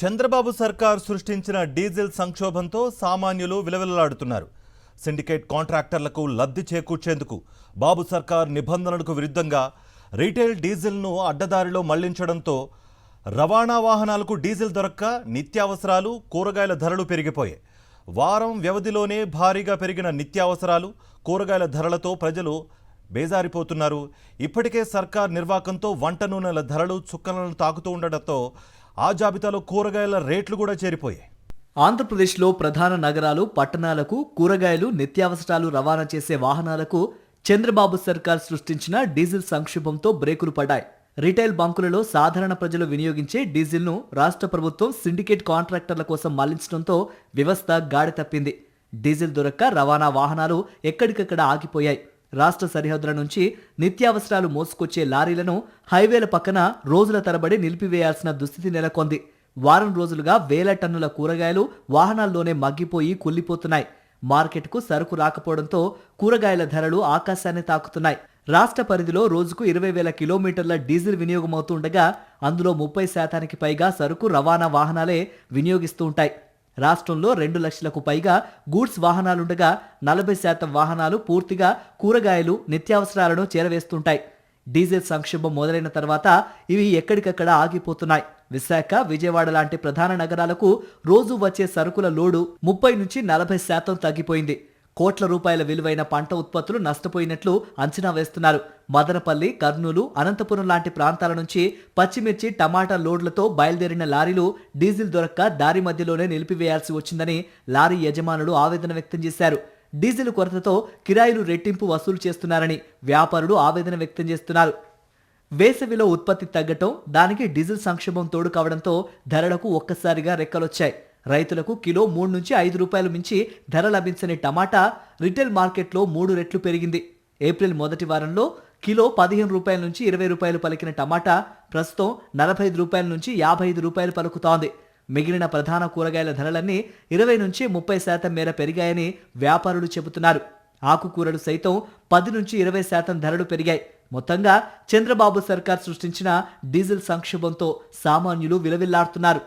చంద్రబాబు సర్కార్ సృష్టించిన డీజిల్ సంక్షోభంతో సామాన్యులు విలవిల్లాడుతున్నారు. సిండికేట్ కాంట్రాక్టర్లకు లబ్ధి చేకూర్చేందుకు బాబు సర్కార్ నిబంధనలకు విరుద్ధంగా రీటైల్ డీజిల్ను అడ్డదారిలో మళ్లించడంతో రవాణా వాహనాలకు డీజిల్ దొరక్క నిత్యావసరాలు, కూరగాయల ధరలు పెరిగిపోయాయి. వారం వ్యవధిలోనే భారీగా పెరిగిన నిత్యావసరాలు, కూరగాయల ధరలతో ప్రజలు బేజారిపోతున్నారు. ఇప్పటికే సర్కార్ నిర్వాకంతో వంట నూనెల ధరలు చుక్కలను తాకుతూ ఉండడంతో ఆ జాబితాలో కూరగాయల రేట్లు కూడా చేరిపోయాయి. ఆంధ్రప్రదేశ్లో ప్రధాన నగరాలు, పట్టణాలకు కూరగాయలు, నిత్యావసరాలు రవాణా చేసే వాహనాలకు చంద్రబాబు సర్కార్ సృష్టించిన డీజిల్ సంక్షోభంతో బ్రేకులు పడ్డాయి. రిటైల్ బంకులలో సాధారణ ప్రజలు వినియోగించే డీజిల్ను రాష్ట్ర ప్రభుత్వం సిండికేట్ కాంట్రాక్టర్ల కోసం మళ్లించడంతో వ్యవస్థ గాడి తప్పింది. డీజిల్ దొరక్క రవాణా వాహనాలు ఎక్కడికక్కడ ఆగిపోయాయి. రాష్ట్ర సరిహద్దుల నుంచి నిత్యావసరాలు మోసుకొచ్చే లారీలను హైవేల పక్కన రోజుల తరబడి నిలిపివేయాల్సిన దుస్థితి నెలకొంది. వారం రోజులుగా వేల టన్నుల కూరగాయలు వాహనాల్లోనే మగ్గిపోయి కుళ్లిపోతున్నాయి. మార్కెట్కు సరుకు రాకపోవడంతో కూరగాయల ధరలు ఆకాశాన్ని తాకుతున్నాయి. రాష్ట్ర పరిధిలో రోజుకు 20,000 కిలోమీటర్ల డీజిల్ వినియోగమవుతుండగా అందులో 30% పైగా సరుకు రవాణా వాహనాలే వినియోగిస్తూ ఉంటాయి. రాష్ట్రంలో 2 లక్షలకు పైగా గూడ్స్ వాహనాలుండగా 40% వాహనాలు పూర్తిగా కూరగాయలు, నిత్యావసరాలను చేరవేస్తుంటాయి. డీజిల్ సంక్షోభం మొదలైన తర్వాత ఇవి ఎక్కడికక్కడ ఆగిపోతున్నాయి. విశాఖ, విజయవాడ లాంటి ప్రధాన నగరాలకు రోజు వచ్చే సరుకుల లోడు 30 నుంచి 40% తగ్గిపోయింది. కోట్ల రూపాయల విలువైన పంట ఉత్పత్తులు నష్టపోయినట్లు అంచనా వేస్తున్నారు. మదనపల్లి, కర్నూలు, అనంతపురం లాంటి ప్రాంతాల నుంచి పచ్చిమిర్చి, టమాటా లోడ్లతో బయలుదేరిన లారీలు డీజిల్ దొరక్క దారి మధ్యలోనే నిలిపివేయాల్సి వచ్చిందని లారీ యజమానులు ఆవేదన వ్యక్తం చేశారు. డీజిల్ కొరతతో కిరాయిలు రెట్టింపు వసూలు చేస్తున్నారని వ్యాపారులు ఆవేదన వ్యక్తం చేస్తున్నారు. వేసవిలో ఉత్పత్తి తగ్గటం, దానికి డీజిల్ సంక్షోభం తోడు కావడంతో ధరలకు ఒక్కసారిగా రెక్కలొచ్చాయి. రైతులకు కిలో 3 నుంచి 5 రూపాయలు మించి ధర లభించని టమాటా రిటైల్ మార్కెట్లో 3 రెట్లు పెరిగింది. ఏప్రిల్ మొదటి వారంలో కిలో 15 రూపాయల నుంచి 20 రూపాయలు పలికిన టమాటా ప్రస్తుతం 45 రూపాయల నుంచి 55 రూపాయలు పలుకుతోంది. మిగిలిన ప్రధాన కూరగాయల ధరలన్నీ 20 నుంచి 30% మేర పెరిగాయని వ్యాపారులు చెబుతున్నారు. ఆకుకూరలు సైతం 10 నుంచి 20% ధరలు పెరిగాయి. మొత్తంగా చంద్రబాబు సర్కార్ సృష్టించిన డీజిల్ సంక్షోభంతో సామాన్యులు విలవిల్లాడుతున్నారు.